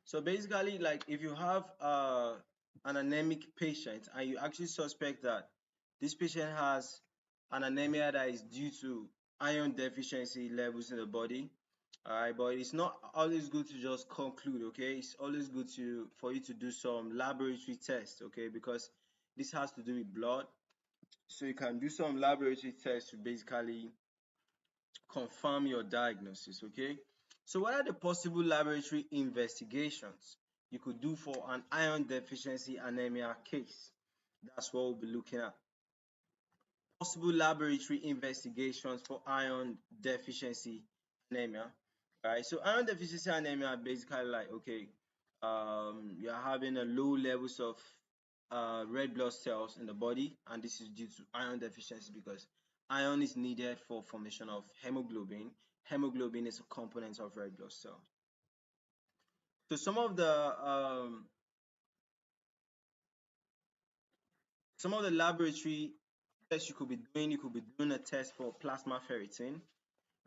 So basically, like if you have an anemic patient and you actually suspect that this patient has an anemia that is due to iron deficiency levels in the body, all right, but it's not always good to just conclude, okay? It's always good for you to do some laboratory tests, okay? Because this has to do with blood. So you can do some laboratory tests to basically confirm your diagnosis, okay? So what are the possible laboratory investigations you could do for an iron deficiency anemia case? That's what we'll be looking at. Possible laboratory investigations for iron deficiency anemia. All right, so iron deficiency anemia basically like, okay, you're having a low levels of red blood cells in the body, and this is due to iron deficiency because iron is needed for formation of hemoglobin. Hemoglobin is a component of red blood cells. So some of the laboratory tests you could be doing a test for plasma ferritin.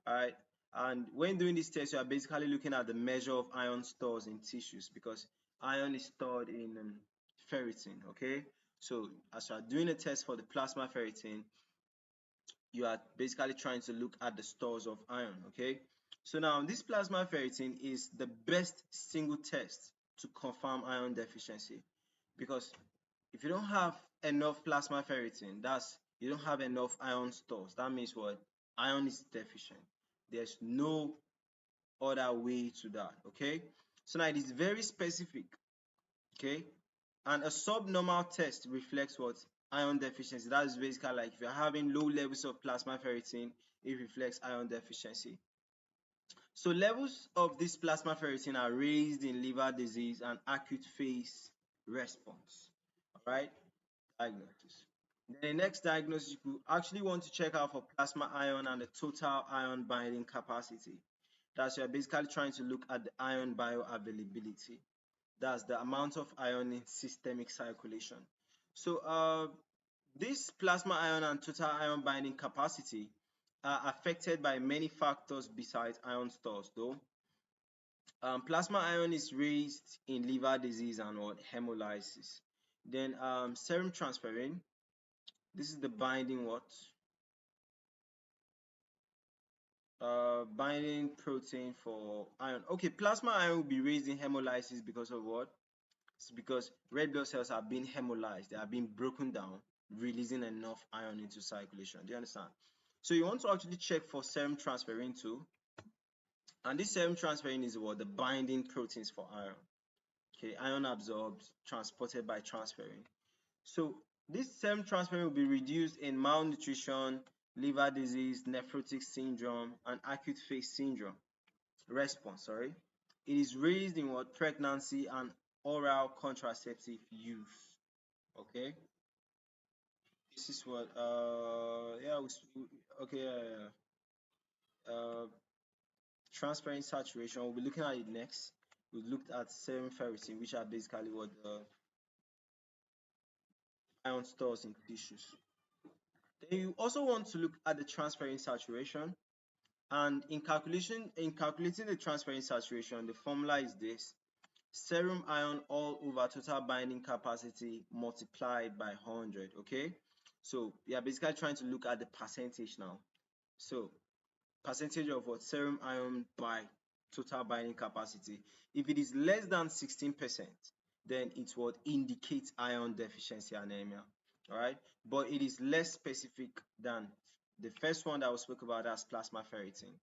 All right. And when doing this test, you are basically looking at the measure of iron stores in tissues because iron is stored in ferritin. Okay. So as you are doing a test for the plasma ferritin, you are basically trying to look at the stores of iron. Okay. So now this plasma ferritin is the best single test to confirm iron deficiency because if you don't have enough plasma ferritin, that's you don't have enough iron stores. That means what? Iron is deficient. There's no other way to that. Okay. So now it is very specific. Okay. And a subnormal test reflects what? Iron deficiency. That is basically like if you're having low levels of plasma ferritin, it reflects iron deficiency. So levels of this plasma ferritin are raised in liver disease and acute phase response. All right. Diagnosis. The next diagnosis, you could actually want to check out for plasma iron and the total iron binding capacity. That's you're basically trying to look at the iron bioavailability. That's the amount of iron in systemic circulation. So this plasma iron and total iron binding capacity are affected by many factors besides iron stores though. Plasma iron is raised in liver disease and what hemolysis. Then serum transferrin, this is the binding what? Binding protein for iron. Okay, plasma iron will be raised in hemolysis because of what? It's because red blood cells are being hemolyzed. They are being broken down, releasing enough iron into circulation. Do you understand? So you want to actually check for serum transferrin too. And this serum transferrin is what? The binding proteins for iron. Okay, iron absorbed, transported by transferrin. So this serum transferrin will be reduced in malnutrition, liver disease, nephrotic syndrome, and acute phase syndrome response. Sorry, it is raised in what? Pregnancy and oral contraceptive use. Okay, this is what yeah okay transferrin saturation. We'll be looking at it next. We looked at serum ferritin, which are basically what the iron stores in tissues. Then you also want to look at the transferrin saturation. And in calculating the transferrin saturation, the formula is this: serum iron all over total binding capacity multiplied by 100. Okay, so we are basically trying to look at the percentage now. So percentage of what? Serum iron by total binding capacity. If it is less than 16%, then it's what indicates iron deficiency anemia. All right, but it is less specific than the first one that we spoke about, as plasma ferritin.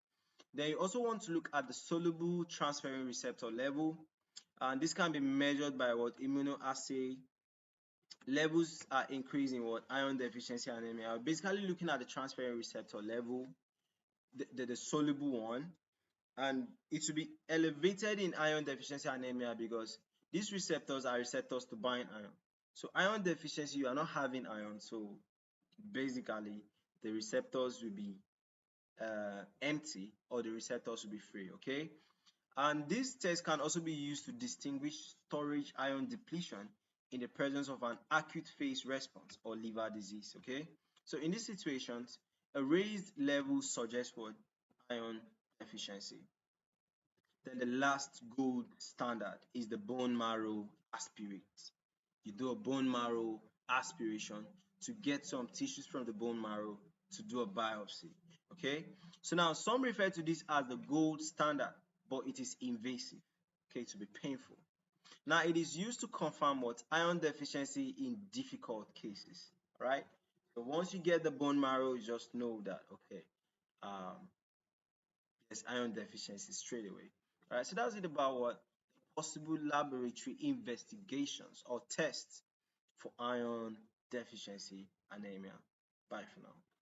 Then you also want to look at the soluble transferrin receptor level, and this can be measured by what? Immunoassay. Levels are increasing what? Iron deficiency anemia. Basically looking at the transferrin receptor level, the soluble one, and it should be elevated in iron deficiency anemia because these receptors are receptors to bind iron. So iron deficiency, you are not having iron, so basically the receptors will be empty or the receptors will be free. Okay, and this test can also be used to distinguish storage iron depletion in the presence of an acute phase response or liver disease. Okay, so in these situations, a raised level suggests what? Iron deficiency. Then the last gold standard is the bone marrow aspirate. You do a bone marrow aspiration to get some tissues from the bone marrow to do a biopsy. Okay, so now some refer to this as the gold standard, but it is invasive, okay, to be painful. Now it is used to confirm what iron deficiency in difficult cases. All right, so once you get the bone marrow, you just know that okay, um, there's iron deficiency straight away. All right, so that's it about what possible laboratory investigations or tests for iron deficiency anemia. Bye for now.